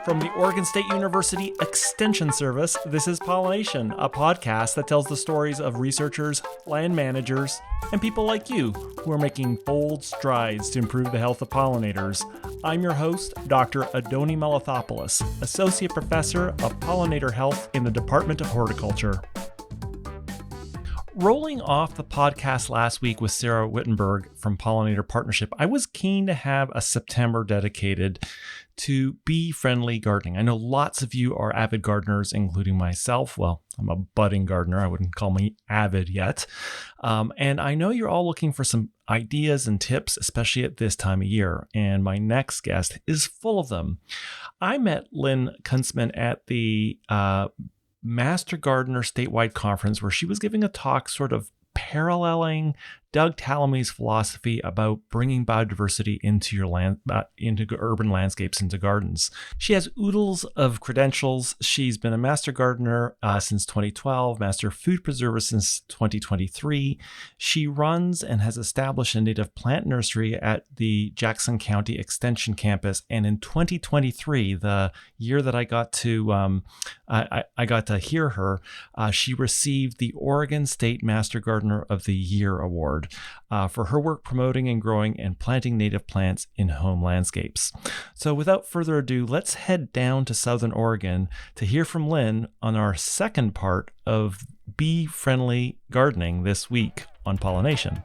From the Oregon State University Extension Service, this is Pollination, a podcast that tells the stories of researchers, land managers, and people like you who are making bold strides to improve the health of pollinators. I'm your host, Dr. Adoni Malathopoulos, Associate Professor of Pollinator Health in the Department of Horticulture. Rolling off the podcast last week with Sarah Wittenberg from Pollinator Partnership, I was keen to have a September dedicated to bee-friendly gardening. I know lots of you are avid gardeners, including myself. Well, I'm a budding gardener. I wouldn't call me avid yet. And I know you're all looking for some ideas and tips, especially at this time of year. And my next guest is full of them. I met Lynn Kunstman at the Master Gardener statewide conference where she was giving a talk sort of paralleling Doug Tallamy's philosophy about bringing biodiversity into your land, into urban landscapes, into gardens. She has oodles of credentials. She's been a master gardener since 2012, master food preserver since 2023. She runs and has established a native plant nursery at the Jackson County Extension Campus. And in 2023, the year that I got to I got to hear her, she received the Oregon State Master Gardener of the Year Award for her work promoting and growing and planting native plants in home landscapes. So without further ado, let's head down to Southern Oregon to hear from Lynn on our second part of bee-friendly gardening this week on Pollination.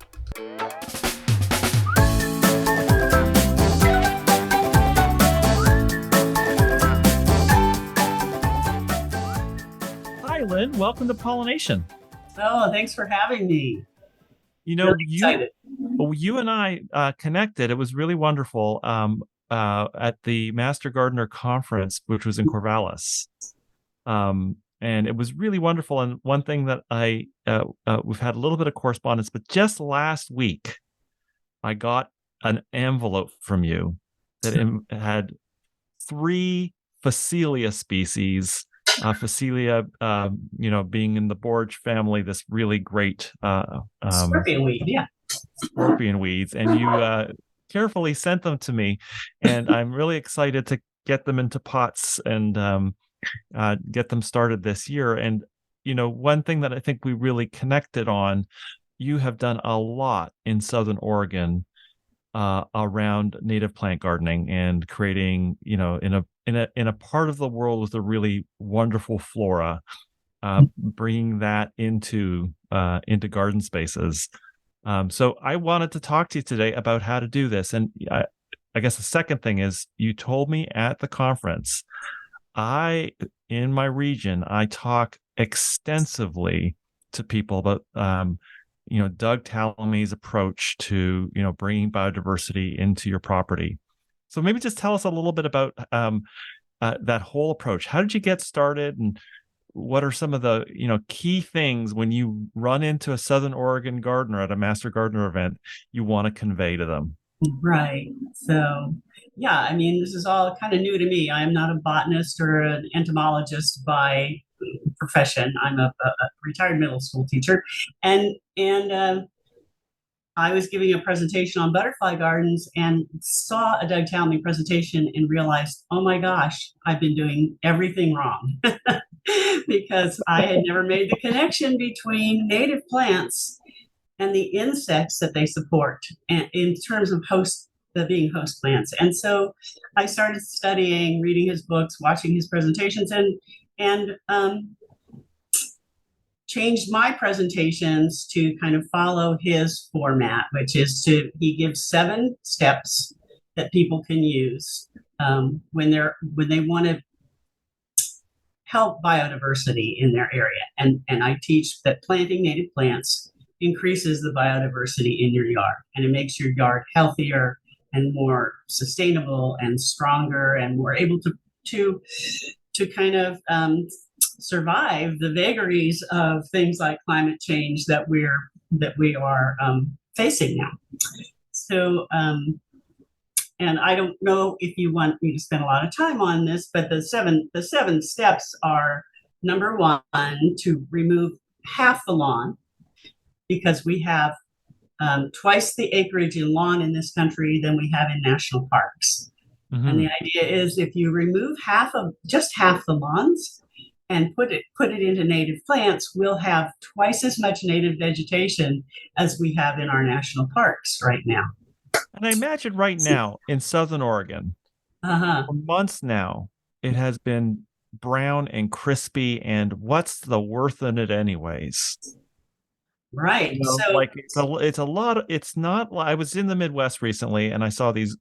Hi, Lynn. Welcome to Pollination. Oh, thanks for having me. You know, you and I connected. It was really wonderful at the Master Gardener Conference, which was in Corvallis. And it was really wonderful. And one thing that we've had a little bit of correspondence, but just last week, I got an envelope from you that had 3 Phacelia species. Phacelia, being in the borage family, this really great scorpion weed, scorpion weeds, and you carefully sent them to me, and I'm really excited to get them into pots and get them started this year. And one thing that I think we really connected on, you have done a lot in Southern Oregon around native plant gardening and creating, in a part of the world with a really wonderful flora, bringing that into garden spaces. So I wanted to talk to you today about how to do this. And I guess the second thing is, you told me at the conference, in my region, I talk extensively to people about Doug Tallamy's approach to, bringing biodiversity into your property. So maybe just tell us a little bit about that whole approach. How did you get started, and what are some of the, key things when you run into a Southern Oregon gardener at a Master Gardener event you want to convey to them? Right. So, this is all kind of new to me. I'm not a botanist or an entomologist by profession. I'm a retired middle school teacher, and I was giving a presentation on butterfly gardens and saw a Doug Tallamy presentation and realized, oh my gosh, I've been doing everything wrong because I had never made the connection between native plants and the insects that they support, and in terms of being host plants. And so I started studying, reading his books, watching his presentations, and changed my presentations to kind of follow his format, which is he gives 7 steps that people can use when they want to help biodiversity in their area. And I teach that planting native plants increases the biodiversity in your yard, and it makes your yard healthier and more sustainable and stronger and more able to kind of survive the vagaries of things like climate change that we are facing now. So, and I don't know if you want me to spend a lot of time on this, but the seven steps are: number 1, to remove half the lawn, because we have twice the acreage in lawn in this country than we have in national parks. And Hmm. the idea is if you remove just half the lawns and put it into native plants, we'll have twice as much native vegetation as we have in our national parks right now. And I imagine right now in Southern Oregon, Uh-huh. for months now, it has been brown and crispy. And what's the worth in it, anyways? Right. So Like it's a lot of, it's not I was in the Midwest recently and I saw these,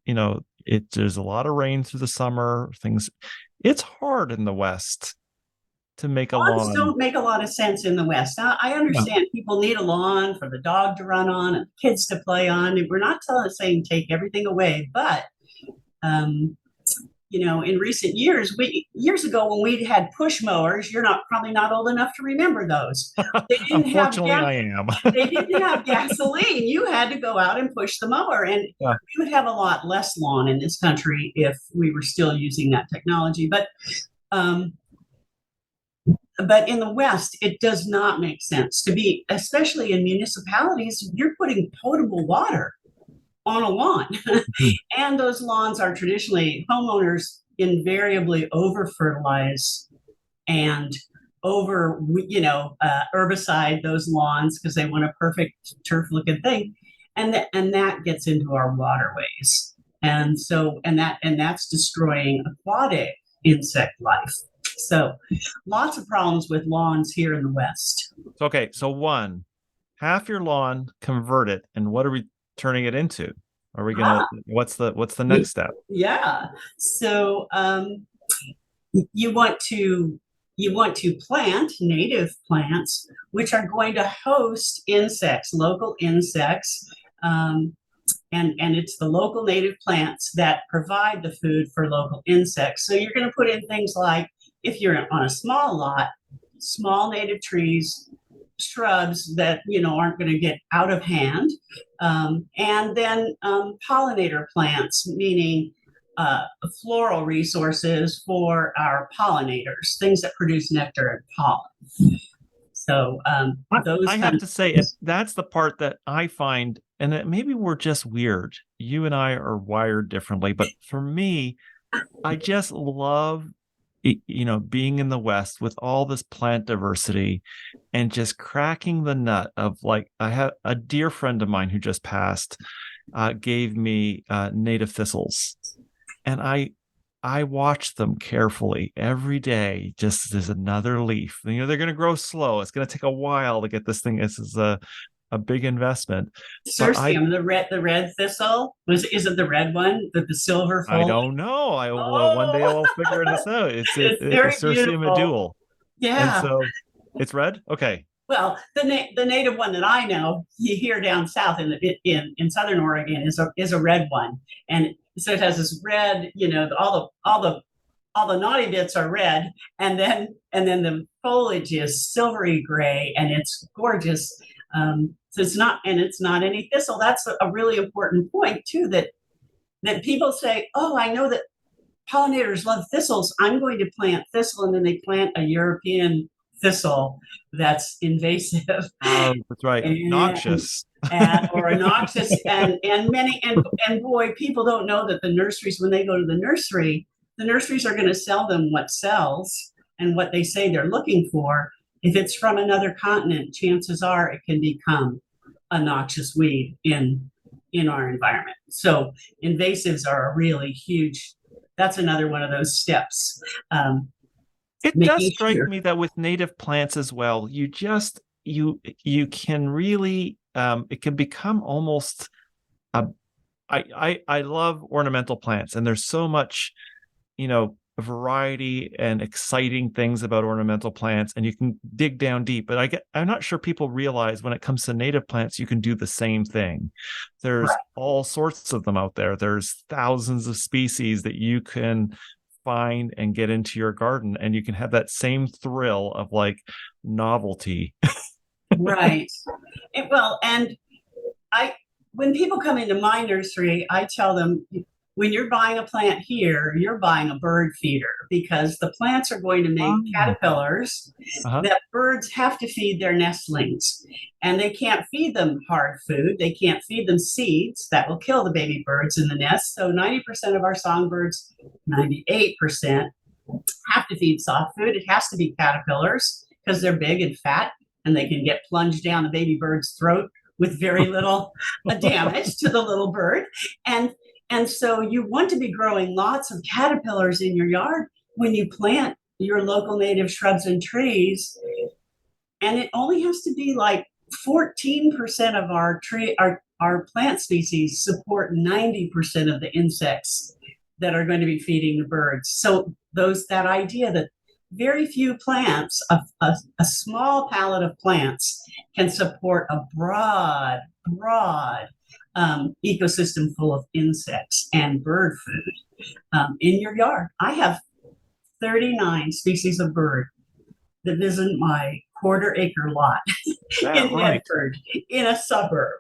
there's a lot of rain through the summer, things. It's hard in the West to make a lawns lawn. don't make a lot of sense in the West. Now, I Yeah. understand people need a lawn for the dog to run on and kids to play on. And we're not saying take everything away, but um, in recent years, years ago when we had push mowers, you're not probably not old enough to remember those. They didn't have Unfortunately, I am. they didn't have gasoline. You had to go out and push the mower, and Yeah. we would have a lot less lawn in this country if we were still using that technology. Um, but in the West, it does not make sense to be, especially in municipalities, you're putting potable water on a lawn. Mhm. And those lawns are traditionally homeowners invariably over fertilize and herbicide those lawns because they want a perfect turf looking thing. And that gets into our waterways. And that's destroying aquatic insect life. So lots of problems with lawns here in the West. Okay, so one, half your lawn, convert it, and what are we turning it into? Are we gonna? Ah, What's the next step? yeah. So you want to plant native plants which are going to host insects, local insects, um, and it's the local native plants that provide the food for local insects. So you're going to put in things like, if you're on a small lot, small native trees, shrubs that aren't going to get out of hand, and then pollinator plants, meaning floral resources for our pollinators, things that produce nectar and pollen. So I those have kinds to of say, things. that's the part that I find, and maybe we're just weird. You and I are wired differently, but for me, I just love, being in the West with all this plant diversity and just cracking the nut of, like, I have a dear friend of mine who just passed, gave me native thistles, and I watch them carefully every day, just as another leaf. They're going to grow slow. It's going to take a while to get this thing. This is a big investment, but Cirsium, the red thistle, is it the red one, the silver I foliage? don't know. One day Oh, I'll figure this out. it's It's very Cirsium beautiful. dual, and Yeah. so it's red. Okay. Well, the native one that I know here down south in Southern Oregon is a red one, and so it has this red. All the naughty bits are red, and then the foliage is silvery gray, and it's gorgeous. So it's not any thistle. That's a really important point too. That people say, "Oh, I know that pollinators love thistles. I'm going to plant thistle," and then they plant a European thistle that's invasive Oh, that's right. and Noxious. or a noxious, and boy, people don't know that the nurseries, when they go to the nurseries are going to sell them what sells and what they say they're looking for. If it's from another continent, chances are it can become a noxious weed in our environment. So invasives are a really huge. That's another one of those steps. Um, It does Making strike sure. me that with native plants as well, you can really, it can become almost a I love ornamental plants, and there's so much, variety and exciting things about ornamental plants, and you can dig down deep. But I'm not sure people realize when it comes to native plants, you can do the same thing. There's Right. all sorts of them out there. There's thousands of species that you can find and get into your garden, and you can have that same thrill of, like, novelty. Right. And I when people come into my nursery, I tell them when you're buying a plant here, you're buying a bird feeder because the plants are going to make Oh, caterpillars uh-huh. that birds have to feed their nestlings. And they can't feed them hard food. They can't feed them seeds that will kill the baby birds in the nest. So 90% of our songbirds, 98%, have to feed soft food. It has to be caterpillars because they're big and fat and they can get plunged down the baby bird's throat with very little damage to the little bird. And and so you want to be growing lots of caterpillars in your yard when you plant your local native shrubs and trees. And it only has to be like 14% of our plant species support 90% of the insects that are going to be feeding the birds. So that idea that very few plants, a small palette of plants can support a broad ecosystem full of insects and bird food in your yard. I have 39 species of bird that visit my quarter-acre lot That in right. Medford, in a suburb.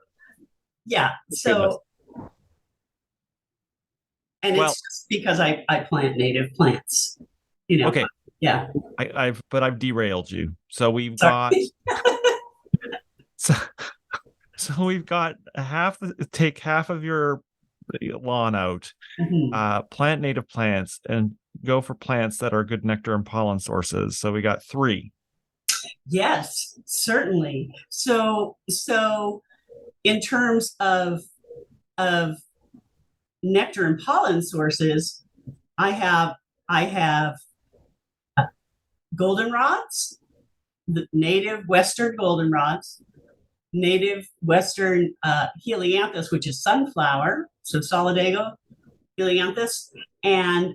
Yeah. Goodness. So, and Well, it's just because I plant native plants, you know. okay. Yeah. I've derailed you. So we've Sorry. got so, so we've got take half of your lawn out, plant native plants, and go for plants that are good nectar and pollen sources. So we got 3. Yes, certainly. So in terms of nectar and pollen sources, I have goldenrods, the native Western goldenrods, native Western helianthus, which is sunflower, so solidago helianthus, and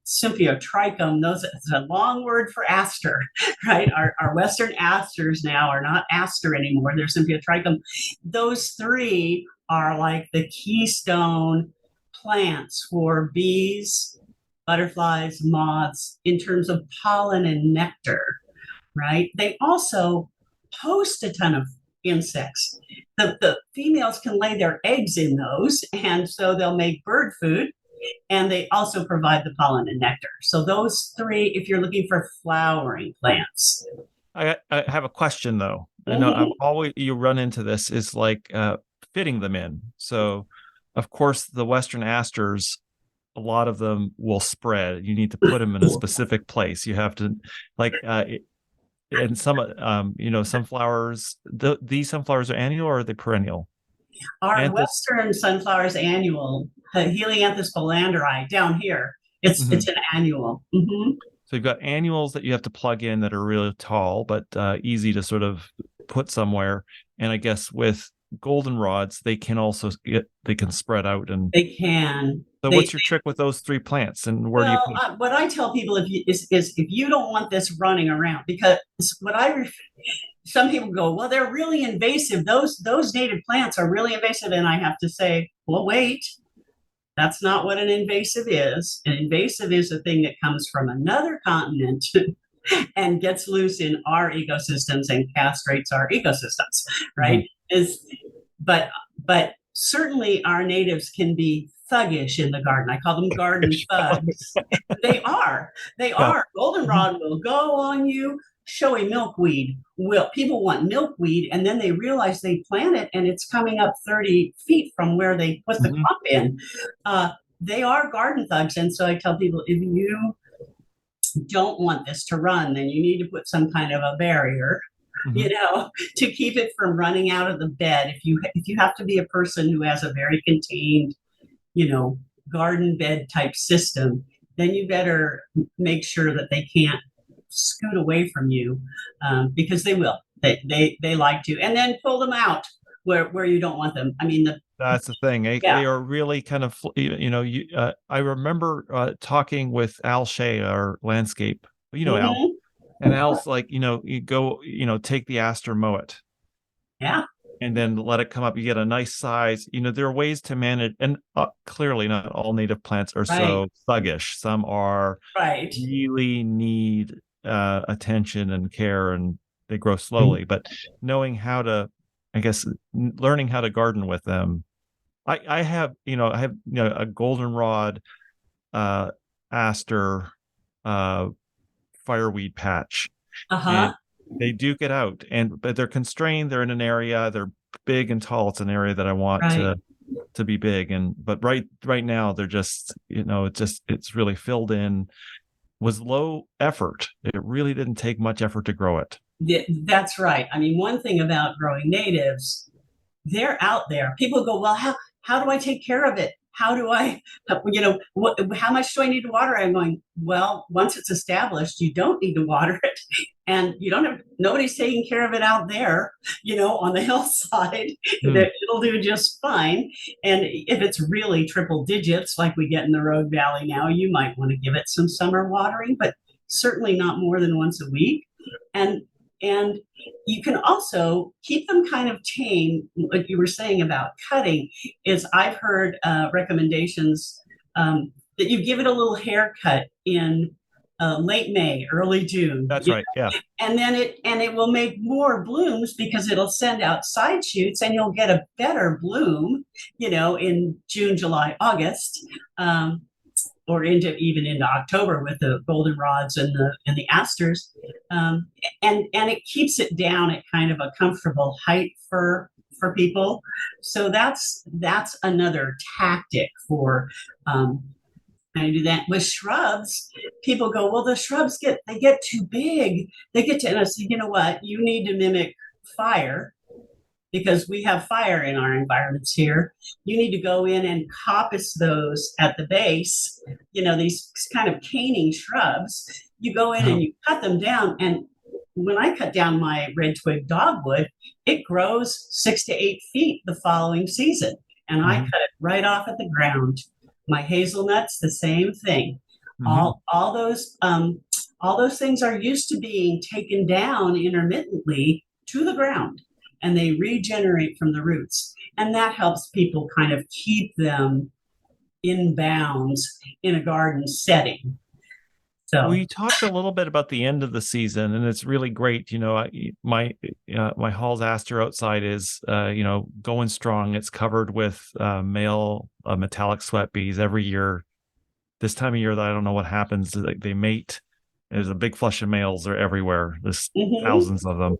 Symphotrichum. Those is a long word for aster, right? Our Western asters now are not aster anymore; they're Symphotrichum. Those 3 are like the keystone plants for bees, butterflies, moths in terms of pollen and nectar, right? They also host a ton of insects. The females can lay their eggs in those, and so they'll make bird food, and they also provide the pollen and nectar. So those 3, if you're looking for flowering plants. I have a question though. I know I've Mhm. always you run into this is like fitting them in. So of course the Western asters, a lot of them will spread. You need to put them in a specific place. You have to like and some sunflowers, these sunflowers are annual or are they perennial? Our Anthus. Western sunflower is annual. Helianthus philandri down here, it's Mhm. an annual. Mhm. So you've got annuals that you have to plug in that are really tall, but easy to sort of put somewhere. And I guess with goldenrods, they can spread out. And They can. so, They what's your trick with those 3 plants, and where do you Well, put them? what I tell people is if you don't want this running around, because some people go, well, they're really invasive. Those native plants are really invasive, and I have to say, well, wait, that's not what an invasive is. An invasive is a thing that comes from another continent and gets loose in our ecosystems and castrates our ecosystems, Mhm. right? Is but certainly our natives can be thuggish in the garden. I call them garden thugs. They are. They Yeah. are. Mhm. Goldenrod will go on you. Showy milkweed will. People want milkweed, and then they realize they plant it, and it's coming up 30 feet from where they put the Mhm. crop in. Uh, they are garden thugs, and so I tell people if you don't want this to run, then you need to put some kind of a barrier, Mhm. to keep it from running out of the bed. If you have to be a person who has a very contained, you know, garden bed type system, then you better make sure that they can't scoot away from you, because they will. They like to, and then pull them out where you don't want them. I mean, That's the thing. They yeah. are really kind of, I remember talking with Al Shea, our landscape, Al, Hmm. and Al's like, you go, take the aster, mow it, Yeah. and then let it come up. You get a nice size. There are ways to manage, and clearly not all native plants are Right. so thuggish. Some are Right. really need attention and care, and they grow slowly. But knowing how to, I guess, learning how to garden with them I have, a goldenrod, uh, aster, uh, fireweed patch, Uh-huh. and they do get out, but they're constrained. They're in an area. They're big and tall. It's an area that I want Right. to be big, but right now they're just, it's really filled in. Was low effort. It really didn't take much effort to grow it. That's right. I mean, one thing about growing natives, they're out there. People go, well, how do I take care of it? How do I, how much do I need to water? I'm going, well, once it's established, you don't need to water it. And you don't have, nobody's taking care of it out there, on the hillside, Hmm. that it'll do just fine. And if it's really triple digits, like we get in the Rogue Valley now, you might want to give it some summer watering, but certainly not more than once a week. And and you can also keep them kind of tame. What you were saying about cutting is I've heard recommendations that you give it a little haircut in late May, early June, That's right. Yeah. and then it will make more blooms because it'll send out side shoots, and you'll get a better bloom, in June, July, August. Or even into October with the goldenrods and the asters, and it keeps it down at kind of a comfortable height for people. So that's another tactic for I do that with shrubs. People go, well, the shrubs get too big. They get to, and I say, you know what? You need to mimic fire because we have fire in our environments here. You need to go in and coppice those at the base, these kind of caning shrubs. You go in Uh-huh. and you cut them down. And when I cut down my red twig dogwood, it grows 6 to 8 feet the following season. And I Hmm. cut it right off at the ground. My hazelnuts, the same thing. Hmm. All those things are used to being taken down intermittently to the ground, and they regenerate from the roots. And that helps people kind of keep them in bounds in a garden setting. Well, So, you talked a little bit about the end of the season, and it's really great. My Hall's aster outside is, going strong. It's covered with male metallic sweat bees every year. This time of year, that I don't know what happens. They mate. There's a big flush of males. They're everywhere. There's mhm. thousands of them.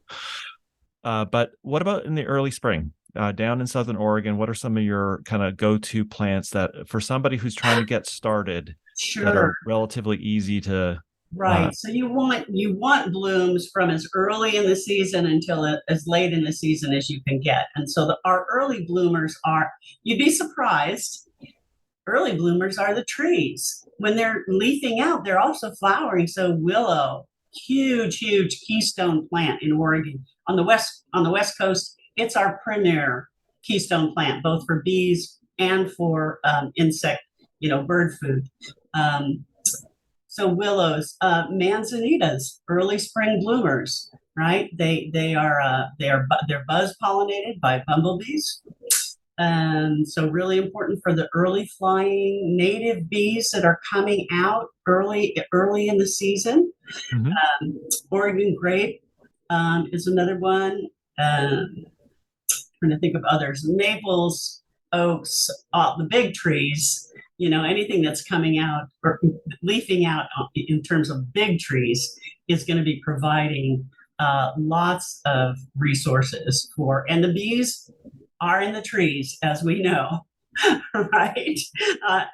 But what about in the early spring? Down in Southern Oregon, what are some of your kind of go-to plants that for somebody who's trying to get started that Sure. are relatively easy to uh, Right. So you want blooms from as early in the season until as late in the season as you can get. And so our early bloomers are, you'd be surprised, early bloomers are the trees. When they're leafing out, they're also flowering. So willow, huge keystone plant in Oregon. On the west coast, it's our premier keystone plant, both for bees and for insect, bird food. Um, so willows, manzanitas, early spring bloomers, right? They're buzz pollinated by bumblebees, so really important for the early flying native bees that are coming out early in the season. mhm. Oregon grape is another one. Trying to think of others. Maples, oaks, the big trees. Anything that's coming out or leafing out in terms of big trees is going to be providing lots of resources and the bees are in the trees, as we know, right? Uh,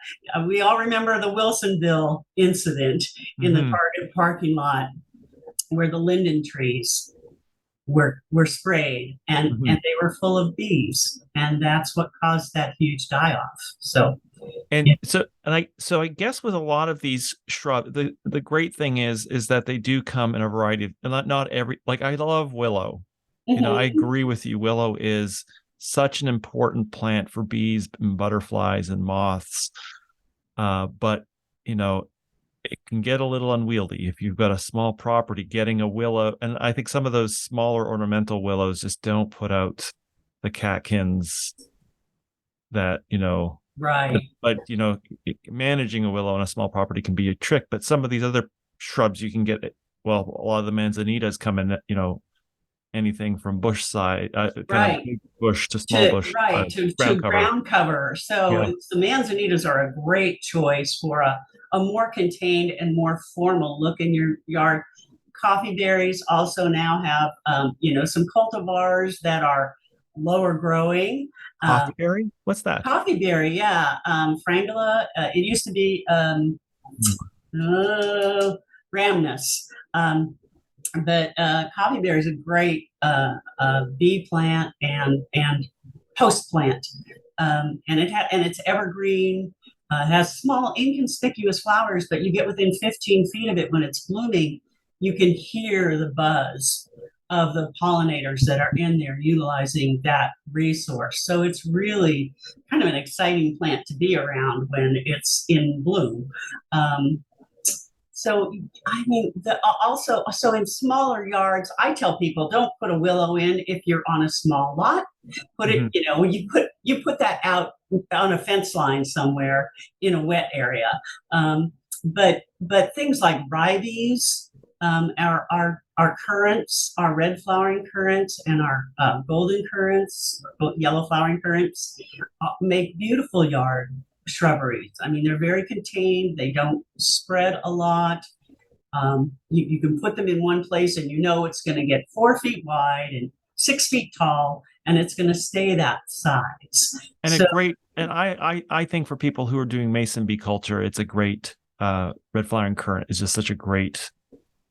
we all remember the Wilsonville incident in the Mhm. Target parking lot where the linden trees were sprayed and Mhm. they were full of bees, and that's what caused that huge die off. So, And yeah. so I guess with a lot of these shrub, the great thing is that they do come in a variety of, and not every, like I love willow. I Mhm. agree with you. Willow is such an important plant for bees and butterflies and moths. But you know, it can get a little unwieldy if you've got a small property. Getting a willow, and I think some of those smaller ornamental willows just don't put out the catkins that Right. managing a willow on a small property can be a trick, but some of these other shrubs you can get, well, a lot of the manzanitas come in, anything from bush side, kind of Right. big bush to small bush, To ground cover. ground cover. So Yeah. the manzanitas are a great choice for a more contained and more formal look in your yard. Coffee berries also now have some cultivars that are lower growing. Um, Coffee berry? What's that? Coffee berry, yeah, frangula. It used to be uh, Rhamnus. But coffee berry is a great bee plant and host plant, and it's evergreen. Has small, inconspicuous flowers, but you get within 15 feet of it when it's blooming, you can hear the buzz of the pollinators that are in there utilizing that resource. So it's really kind of an exciting plant to be around when it's in bloom. Um, so I mean, so in smaller yards, I tell people don't put a willow in if you're on a small lot. Put it, Hmm. you put that out on a fence line somewhere in a wet area. But things like ribes, our currants, our red flowering currants, and our golden currants, yellow flowering currants, make beautiful yard shrubberies. I mean, they're very contained. They don't spread a lot. You can put them in one place and you know it's going to get 4 feet wide and 6 feet tall, and it's going to stay that size. And a So, great, and I think for people who are doing mason bee culture, it's a great, red flowering currant is just such a great,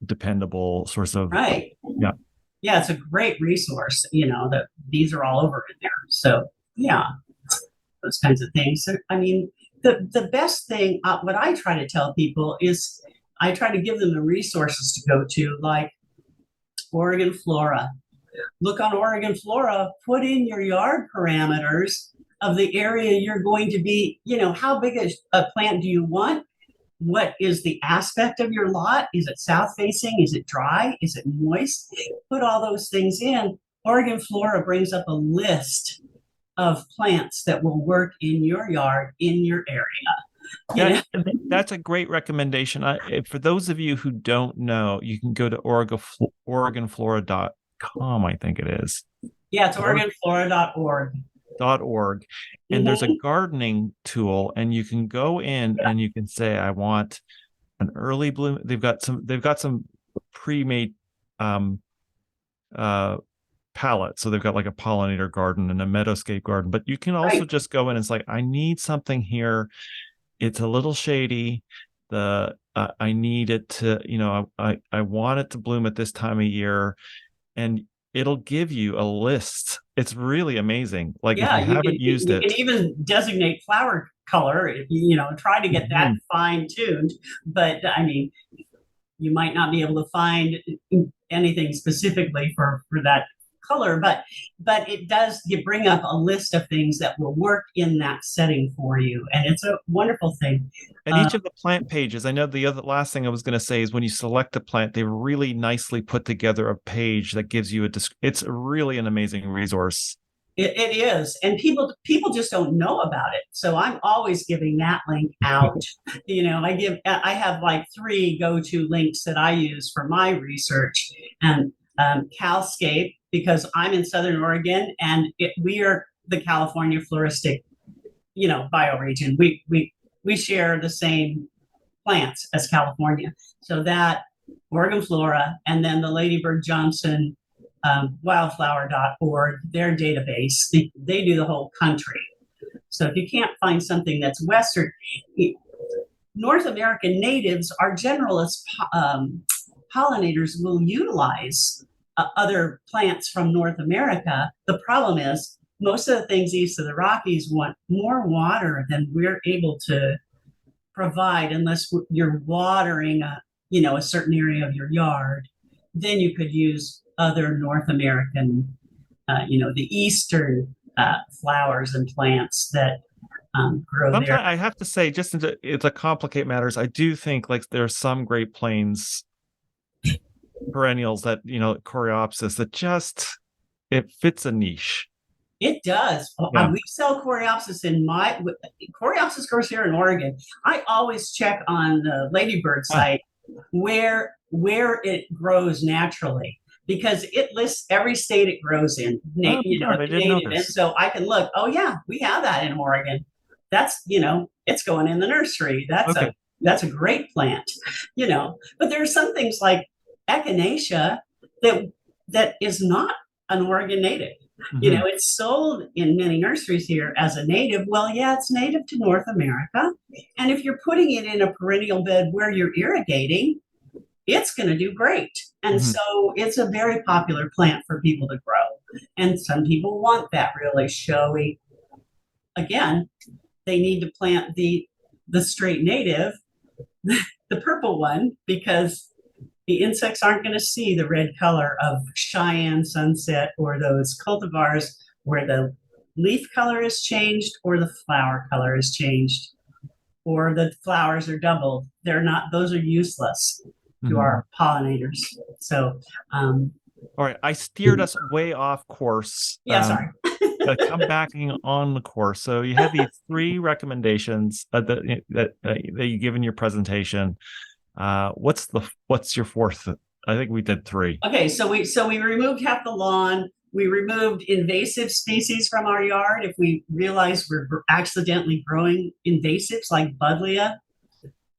dependable source of, right. yeah. Yeah, it's a great resource, that these are all over in there. So, yeah, those kinds of things. So, I mean, the best thing, what I try to tell people is I try to give them the resources to go to, like Oregon Flora. Look on Oregon Flora, put in your yard parameters of the area you're going to be, how big a plant do you want? What is the aspect of your lot? Is it south facing? Is it dry? Is it moist? Put all those things in. Oregon Flora brings up a list of plants that will work in your yard, in your area. You Yeah, know? that's a great recommendation. For those of you who don't know, you can go to oregonflora.com, I think it is. Yeah, it's oregonflora.org. .org, and there's a Mm-hmm. gardening tool, and you can go in and you can say, I want an early bloom. They've got some pre-made uh palette. So they've got like a pollinator garden and a meadowscape garden, but you can also Right. just go in and it's like, I need something here. It's a little shady. I need it to, I want it to bloom at this time of year, and it'll give you a list. It's really amazing. Like if Yeah, you haven't used you can it. even designate flower color, try to get that Mhm. fine tuned. But I mean, you might not be able to find anything specifically for that color, but it does you bring up a list of things that will work in that setting for you, and it's a wonderful thing. And Uh, each of the plant pages, I know the other last thing I was going to say is when you select a plant, they really nicely put together a page that gives you it's really an amazing resource. it is, and people just don't know about it. So I'm always giving that link out. I have like three go-to links that I use for my research, and Calscape, because I'm in Southern Oregon, and we are the California floristic, bioregion. We share the same plants as California, so that Oregon Flora, and then the Ladybird Johnson wildflower.org, their database. They do the whole country. So if you can't find something that's Western, North American natives, our generalist pollinators will utilize other plants from North America. The problem is most of the things east of the Rockies want more water than we're able to provide unless you're watering a certain area of your yard. Then you could use other North American, the eastern flowers and plants that grow there. Sometimes I have to say, just to complicate matters, I do think like there are some Great Plains perennials that, Coreopsis, that just it fits a niche. It does. Yeah. We sell Coreopsis Coreopsis grows here in Oregon. I always check on the Ladybird Ah, site where it grows naturally. because it lists every state it grows in, Oh, the I didn't know native. And this. so I can look, oh yeah, we have that in Oregon. That's, it's going in the nursery. Okay. That's a great plant, but there are some things like echinacea that is not an Oregon native. Mhm. It's sold in many nurseries here as a native. Well, yeah, it's native to North America. And if you're putting it in a perennial bed where you're irrigating, it's going to do great. And Mhm. so it's a very popular plant for people to grow. And some people want that really showy. Again, they need to plant the straight native, the purple one, because the insects aren't going to see the red color of Cheyenne sunset or those cultivars where the leaf color is changed or the flower color is changed or the flowers are doubled. They're not; those are useless to Mhm. our pollinators. So, um, All right, I steered us way off course. yeah, sorry. Come backing on the course. So you had these three recommendations that you give in your presentation. What's your fourth? I think we did three. Okay, so we removed half the lawn. We removed invasive species from our yard if we realize we're accidentally growing invasives like buddleia.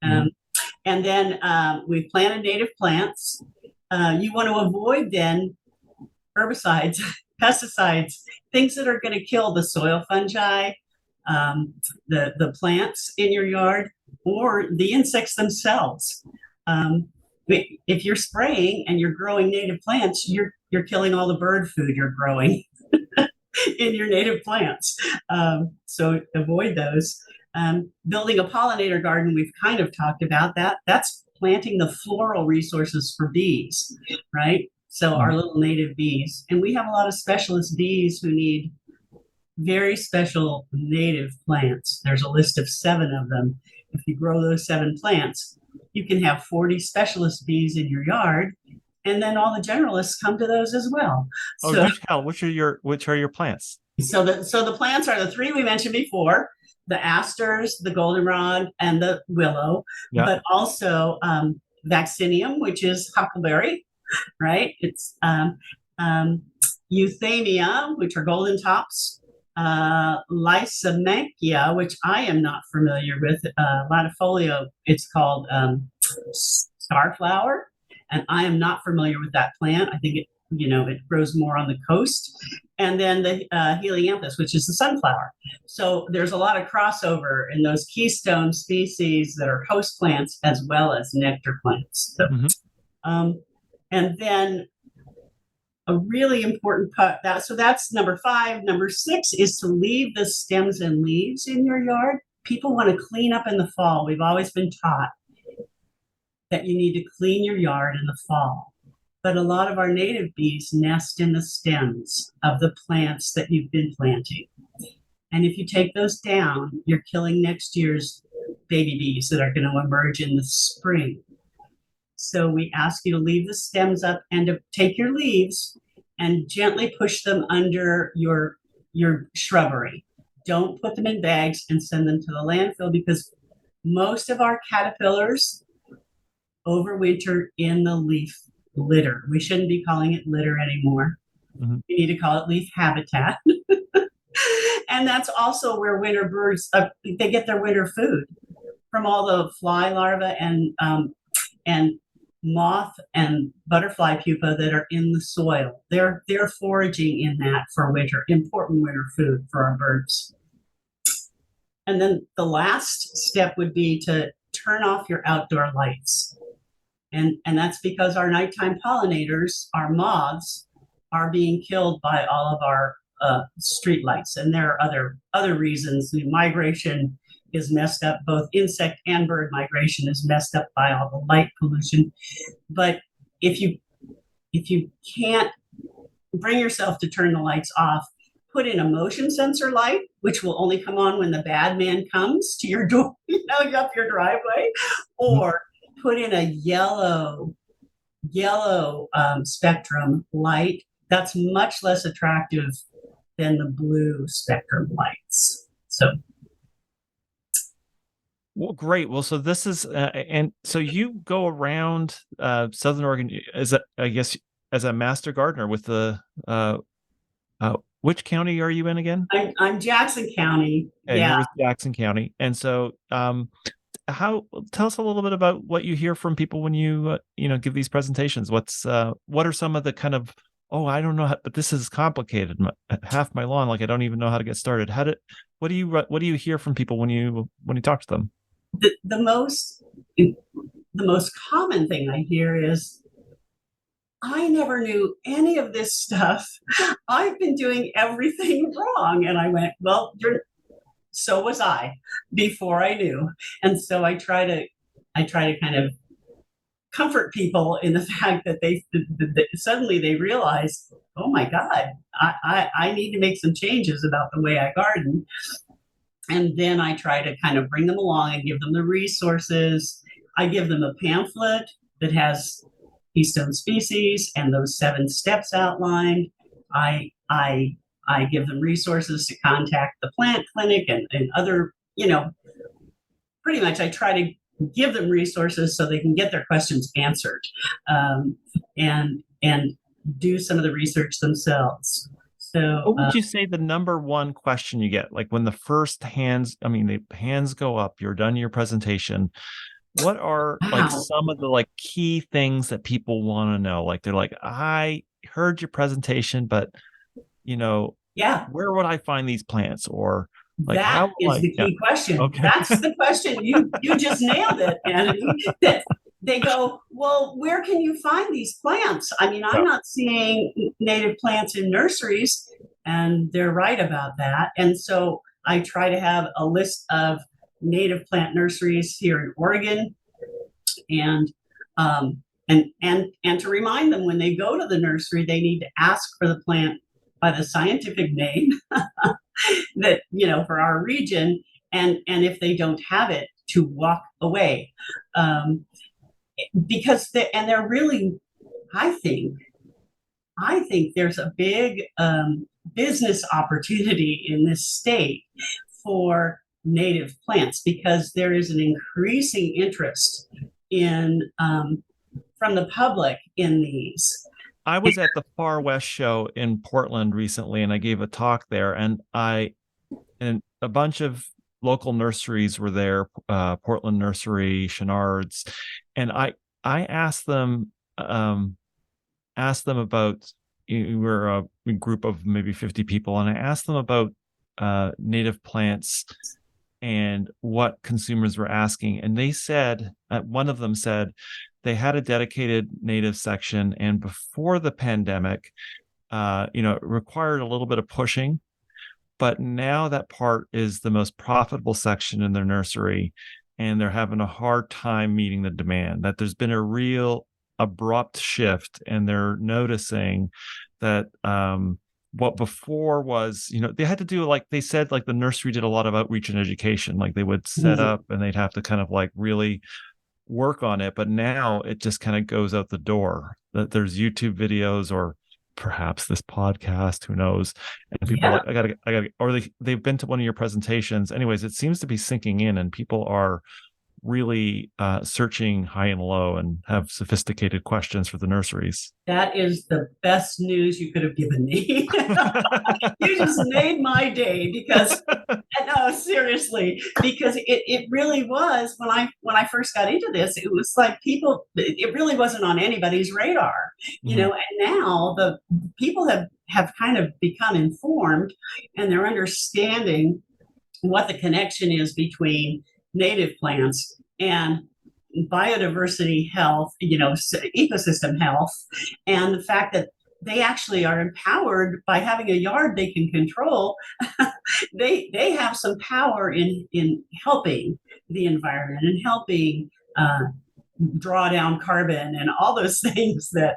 Mhm. Um, and then we planted native plants. You want to avoid then herbicides, pesticides, things that are going to kill the soil fungi, the plants in your yard, or the insects themselves. Um, if you're spraying and you're growing native plants, you're killing all the bird food you're growing in your native plants. So avoid those. Building a pollinator garden, we've kind of talked about that. That's planting the floral resources for bees, right? So our Mhm. little native bees. And we have a lot of specialist bees who need very special native plants. There's a list of 7 of them. If you grow those 7 plants, you can have 40 specialist bees in your yard, and then all the generalists come to those as well. Oh, So do tell. Which are your plants? so the plants are the 3 we mentioned before: the asters, the goldenrod, and the willow, Yeah. but also vaccinium, which is huckleberry, right? It's um, euthymia, which are golden tops, lysimachia, which I am not familiar with, latifolia, it's called starflower, and I am not familiar with that plant. I think it grows more on the coast. And then the helianthus, which is the sunflower. So there's a lot of crossover in those keystone species that are host plants as well as nectar plants. So, Mhm. um, and then a really important part that's number 5. Number 6 is to leave the stems and leaves in your yard. People want to clean up in the fall. We've always been taught that you need to clean your yard in the fall, but a lot of our native bees nest in the stems of the plants that you've been planting, and if you take those down, you're killing next year's baby bees that are going to emerge in the spring. So we ask you to leave the stems up and to take your leaves and gently push them under your shrubbery. Don't put them in bags and send them to the landfill, because most of our caterpillars overwinter in the leaf litter. We shouldn't be calling it litter anymore. Mhm. We need to call it leaf habitat. And that's also where winter birds they get their winter food from all the fly larvae and moth and butterfly pupa that are in the soil. They're foraging in that for winter, important winter food for our birds. And then the last step would be to turn off your outdoor lights. And that's because our nighttime pollinators, our moths, are being killed by all of our street lights. And there are other reasons. The migration is messed up. Both insect and bird migration is messed up by all the light pollution. But if you can't bring yourself to turn the lights off, put in a motion sensor light, which will only come on when the bad man comes to your door, up your driveway, Mhm. or put in a yellow spectrum light that's much less attractive than the blue spectrum lights. So Well, great. Well, so this is, and so you go around Southern Oregon. Is that, I guess, as a master gardener with the which county are you in again? I'm Jackson County. And Yeah. you're with Jackson County. And so, how tell us a little bit about what you hear from people when you give these presentations. What are some of the kind of, oh, I don't know how, but this is complicated. Half my lawn, like I don't even know how to get started. What do you hear from people when you talk to them? The most common thing I hear is, I never knew any of this stuff. I've been doing everything wrong. And I went, well, so was I before I knew. And so I try to kind of comfort people in the fact that that suddenly they realize, oh my God, I need to make some changes about the way I garden. And then I try to kind of bring them along and give them the resources. I give them a pamphlet that has keystone species and those 7 steps outlined. I give them resources to contact the plant clinic and other, pretty much I try to give them resources so they can get their questions answered, and do some of the research themselves. So What would you say the number one question you get? Like when the hands go up, you're done your presentation. What are like wow, some of the like key things that people want to know? Like they're like, I heard your presentation, but yeah, where would I find these plants? Or like that how will is I the yeah. key question. Okay. That's the question. You just nailed it, Andy. That they go, well, where can you find these plants? I mean, I'm Yeah. not seeing native plants in nurseries, and they're right about that. And so I try to have a list of native plant nurseries here in Oregon, and and to remind them when they go to the nursery, they need to ask for the plant by the scientific name that for our region, and if they don't have it, to walk away, um, because they're really, I think, there's a big business opportunity in this state for native plants, because there is an increasing interest in from the public in these. I was at the Far West show in Portland recently and I gave a talk there and a bunch of local nurseries were there, Portland Nursery, Chenard's, and I asked them about, we're a group of maybe 50 people, and I asked them about native plants and what consumers were asking. And they said, one of them said, they had a dedicated native section, and before the pandemic, it required a little bit of pushing, but now that part is the most profitable section in their nursery, and they're having a hard time meeting the demand. That there's been a real abrupt shift, and they're noticing that what before was, they had to do, like they said, like the nursery did a lot of outreach and education. Like they would set up and they'd have to kind of like really work on it, but now it just kind of goes out the door. That there's YouTube videos or perhaps this podcast, who knows? And people are Yeah. like, I gotta, or they've been to one of your presentations. Anyways, it seems to be sinking in, and people are really searching high and low and have sophisticated questions for the nurseries. That is the best news you could have given me. You just made my day, because no, seriously, because it really was, when I first got into this, it was like it really wasn't on anybody's radar, Mhm. and now the people have kind of become informed, and they're understanding what the connection is between native plants and biodiversity health, ecosystem health, and the fact that they actually are empowered by having a yard they can control. They have some power in helping the environment and helping draw down carbon and all those things that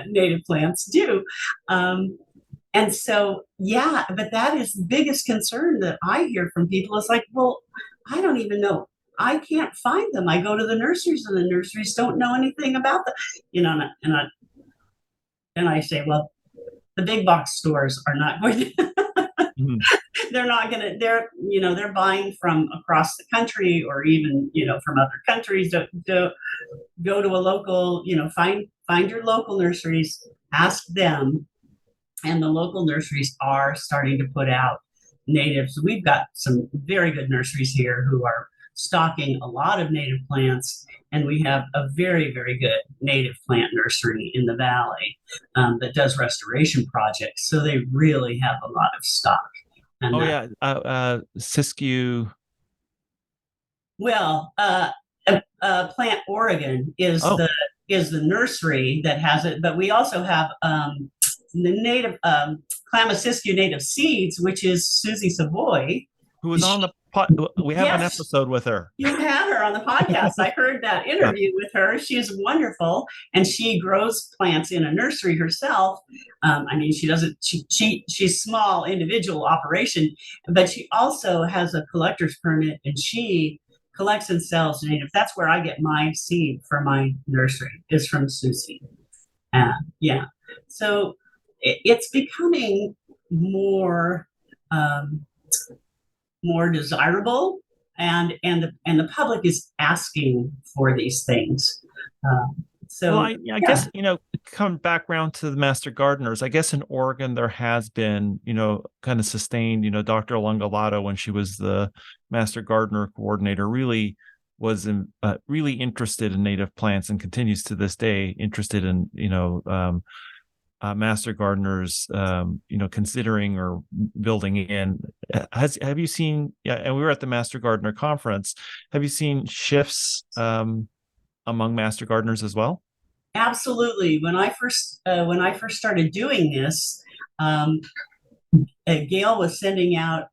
native plants do. And so, yeah, but that is the biggest concern that I hear from people. Is like, well, I don't even know. I can't find them. I go to the nurseries, and the nurseries don't know anything about them. And I say, well, the big box stores are not going to. Mhm. They're not going to. They're buying from across the country, or even from other countries. To go to a local, find find your local nurseries, ask them, and the local nurseries are starting to put out natives. We've got some very good nurseries here who are stocking a lot of native plants, and we have a very, very good native plant nursery in the valley that does restoration projects. So they really have a lot of stock. And Siskiyou. Well, Plant Oregon is Oh, the nursery that has it, but we also have the native Siskiyou native seeds, which is Susie Savoy. who was on the we have an Yes. episode with her. You had her on the podcast. I heard that interview with her. She is wonderful, and she grows plants in a nursery herself. I mean, she doesn't. She's small individual operation, but she also has a collector's permit, and she collects and sells native. That's where I get my seed for my nursery, is from Susie. Yeah. So it's becoming more desirable, and the public is asking for these things. I guess, come back around to the master gardeners. I guess in Oregon there has been, kind of sustained, Dr. Lungalato, when she was the master gardener coordinator, really was really interested in native plants, and continues to this day interested in, master gardeners, considering or building in. Have you seen? Yeah, and we were at the Master Gardener Conference. Have you seen shifts among master gardeners as well? Absolutely. When I first started doing this, Gail was sending out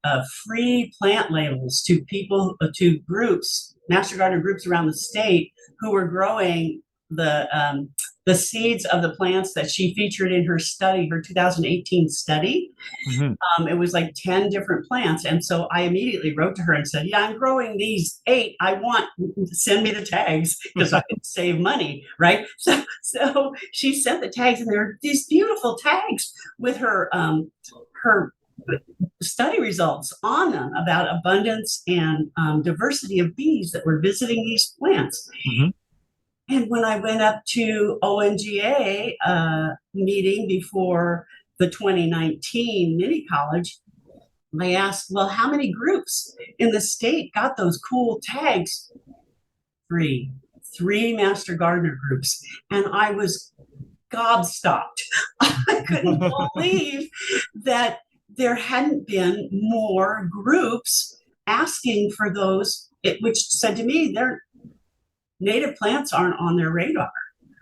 free plant labels to people, to groups, master gardener groups around the state, who were growing the seeds of the plants that she featured in her study, her 2018 study. Mm-hmm. It was like 10 different plants. And so I immediately wrote to her and said, yeah, I'm growing these 8. Send me the tags, because I could save money, right? So she sent the tags, and there were these beautiful tags with her study results on them about abundance and diversity of bees that were visiting these plants. Mm-hmm. And when I went up to ONGA meeting before the 2019 mini college, I asked, well, how many groups in the state got those cool tags? 3 master gardener groups. And I was gobstopped. I couldn't believe that there hadn't been more groups asking for those, which said to me, native plants aren't on their radar.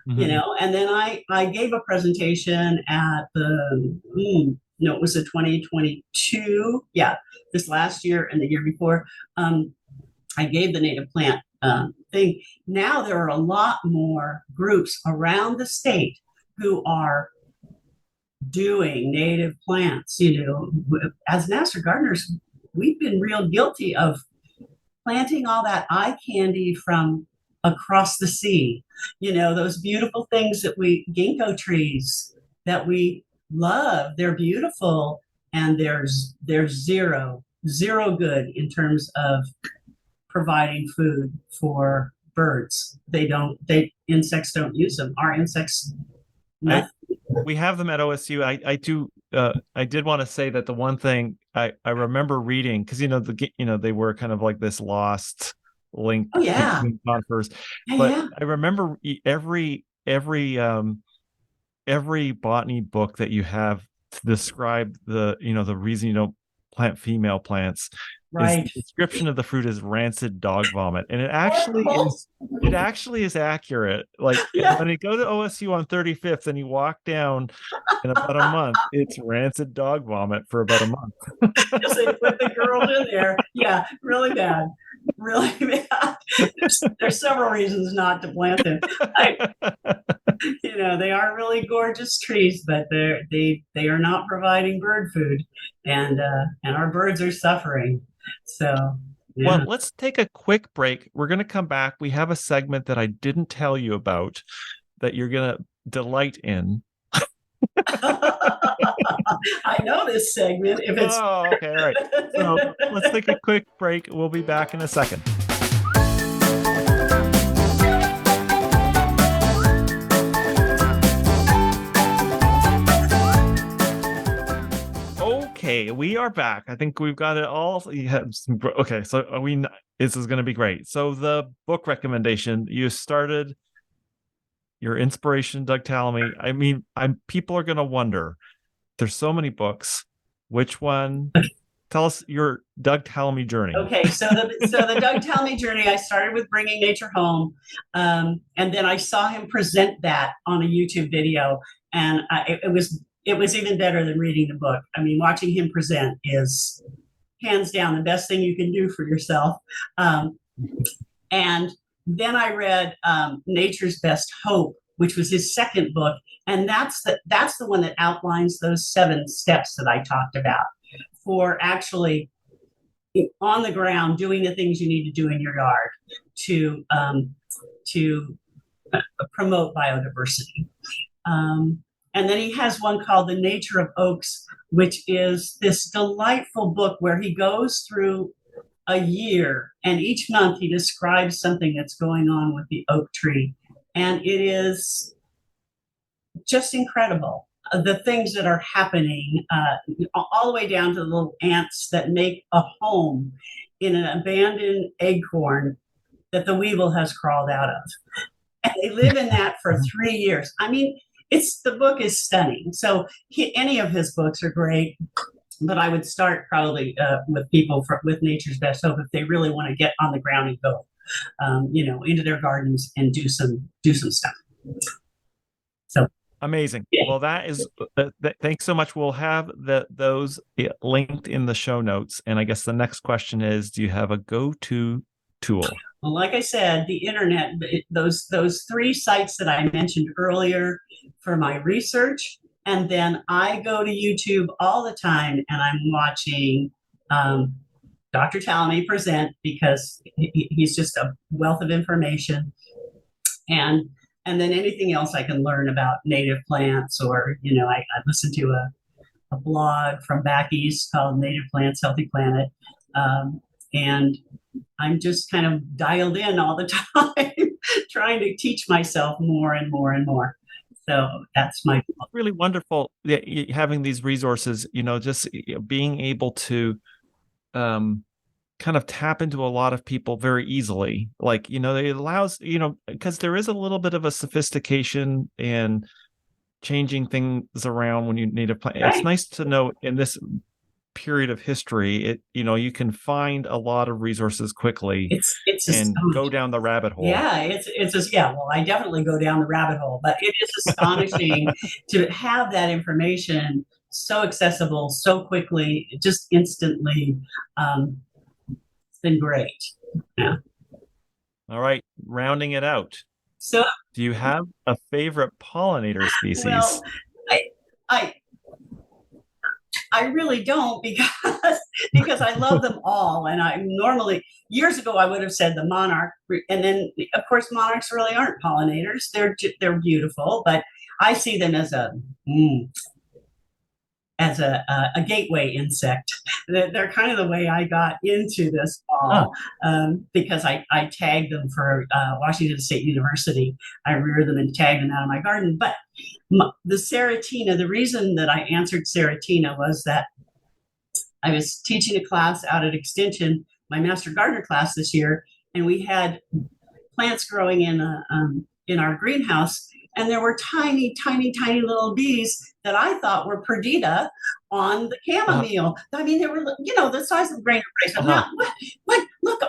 Mm-hmm. And then I gave a presentation at it was the 2022, this last year and the year before. I gave the native plant thing. Now there are a lot more groups around the state who are doing native plants. As master gardeners, we've been real guilty of planting all that eye candy from across the sea, those beautiful things ginkgo trees that we love. They're beautiful, and there's zero good in terms of providing food for birds. Insects don't use them. Our insects, nothing. We have them at OSU. I did want to say that the one thing I remember reading, because they were kind of like this lost link. Oh yeah. Conifers. I remember every botany book that you have to describe the reason you don't plant female plants, right, is the description of the fruit is rancid dog vomit, and it actually is accurate. Like when you go to OSU on 35th and you walk down in about a month, it's rancid dog vomit for about a month. Because they put the girls in there. Yeah, really bad. Really bad. There's several reasons not to plant them. They are really gorgeous trees, but they are not providing bird food, and our birds are suffering. So yeah. Well, let's take a quick break. We're going to come back. We have a segment that I didn't tell you about that you're going to delight in. I know this segment. If it's okay, all right. So let's take a quick break. We'll be back in a second. Okay, we are back. I think we've got it all. Okay, so this is going to be great. So the book recommendation, you started your inspiration, Doug Tallamy. I mean, people are going to wonder. There's so many books. Which one? Tell us your Doug Tallamy journey. Okay, so the Doug Tallamy journey, I started with Bringing Nature Home, and then I saw him present that on a YouTube video, and it was even better than reading the book. I mean, watching him present is hands down the best thing you can do for yourself. And then I read Nature's Best Hope, which was his second book, and that's the one that outlines those 7 steps that I talked about for actually on the ground doing the things you need to do in your yard to promote biodiversity. And then he has one called The Nature of Oaks, which is this delightful book where he goes through a year, and each month he describes something that's going on with the oak tree. And it is just incredible. The things that are happening, all the way down to the little ants that make a home in an abandoned acorn that the weevil has crawled out of. And they live in that for 3 years. I mean, the book is stunning. So any of his books are great, but I would start probably with people with Nature's Best Hope if they really want to get on the ground and go, into their gardens and do some stuff. So amazing. yeah. Well, that is. Thanks so much. We'll have those linked in the show notes. And I guess the next question is: do you have a go-to tool? Well, like I said, the internet, those 3 sites that I mentioned earlier for my research, and then I go to YouTube all the time, and I'm watching Dr. Tallamy present because he's just a wealth of information, and then anything else I can learn about native plants, or I listen to a blog from back east called Native Plants, Healthy Planet, and I'm just kind of dialed in all the time, trying to teach myself more and more and more. So that's my really wonderful having these resources. Just being able to kind of tap into a lot of people very easily. Like it allows because there is a little bit of a sophistication and changing things around when you need a plan. Right. It's nice to know in this period of history, you can find a lot of resources quickly. It's and go down the rabbit hole. Yeah, it's just well, I definitely go down the rabbit hole, but it is astonishing to have that information so accessible, so quickly, just instantly. It's been great. Yeah. All right, rounding it out. So, do you have a favorite pollinator species? Well, I really don't because I love them all, and I normally years ago I would have said the monarch, and then of course monarchs really aren't pollinators. They're beautiful, but I see them as a gateway insect. They're kind of the way I got into this fall, because I tagged them for Washington State University. I rear them and tag them out of my garden. But the Serratina, the reason that I answered Serratina was that I was teaching a class out at Extension, my Master Gardener class this year, and we had plants growing in our greenhouse, and there were tiny, tiny, tiny little bees that I thought were Perdita on the chamomile. I mean, they were, the size of a grain of rice. I'm not, what? Look,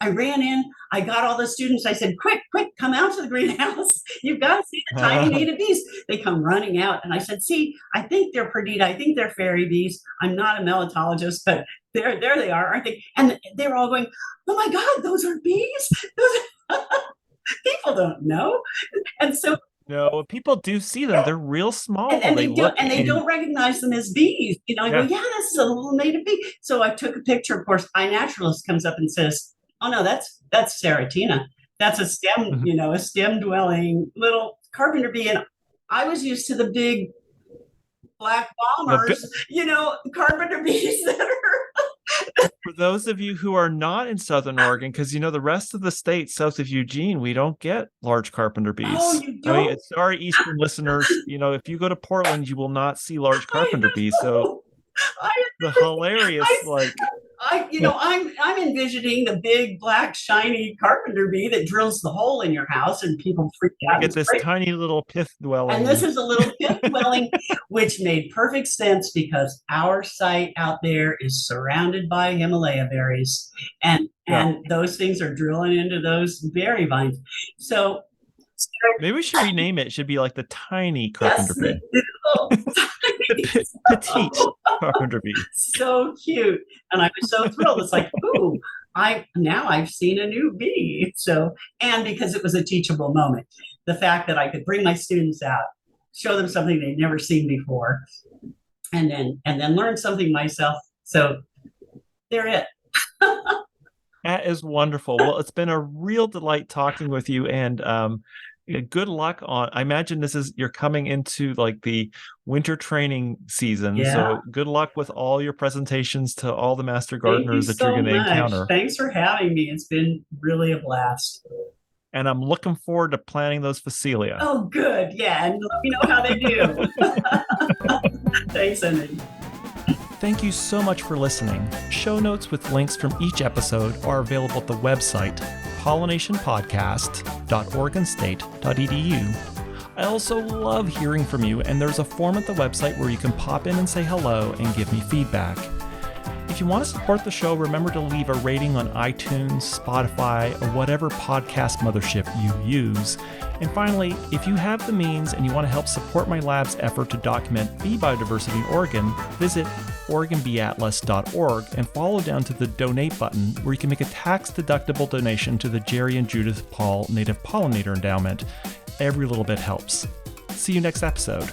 I ran in, I got all the students, I said, quick, come out to the greenhouse. You've got to see the tiny native bees. They come running out, and I said, see, I think they're Perdita, I think they're fairy bees. I'm not a melitologist, but there they are, aren't they? And they were all going, oh my God, those are bees? People don't know. And so no, people do see them. They're real small. And they don't recognize them as bees. I go, this is a little native bee. So I took a picture. Of course, iNaturalist comes up and says, oh no, that's Serratina. That's a stem, a stem dwelling little carpenter bee. And I was used to the big black bombers, carpenter bees that are. For those of you who are not in Southern Oregon, because the rest of the state south of Eugene, we don't get large carpenter bees. Oh, you don't? I mean, sorry, Eastern listeners. If you go to Portland, you will not see large carpenter bees. So The hilarious, I, I'm envisioning the big black shiny carpenter bee that drills the hole in your house, and people freak out. get this tiny little pith dwelling. And this is a little pith dwelling, which made perfect sense because our site out there is surrounded by Himalaya berries, and those things are drilling into those berry vines. So maybe we should rename it. It should be like the tiny carpenter bee. The petite carpenter bee. So cute. And I was so thrilled. It's like, ooh, I've seen a new bee. So, and because it was a teachable moment, the fact that I could bring my students out, show them something they'd never seen before, and then learn something myself. So they're it. That is wonderful. Well, it's been a real delight talking with you, and good luck on. I imagine you're coming into like the winter training season. Yeah. So good luck with all your presentations to all the master gardeners that you're going to encounter. Thanks for having me. It's been really a blast. And I'm looking forward to planting those Phacelia. Oh, good. Yeah. And let me know how they do. Thanks, Henry. Thank you so much for listening. Show notes with links from each episode are available at the website pollinationpodcast.oregonstate.edu. I also love hearing from you, and there's a form at the website where you can pop in and say hello and give me feedback. If you want to support the show, remember to leave a rating on iTunes, Spotify, or whatever podcast mothership you use. And finally, if you have the means and you want to help support my lab's effort to document bee biodiversity in Oregon, visit OregonBeeAtlas.org and follow down to the donate button where you can make a tax-deductible donation to the Jerry and Judith Paul Native Pollinator Endowment. Every little bit helps. See you next episode.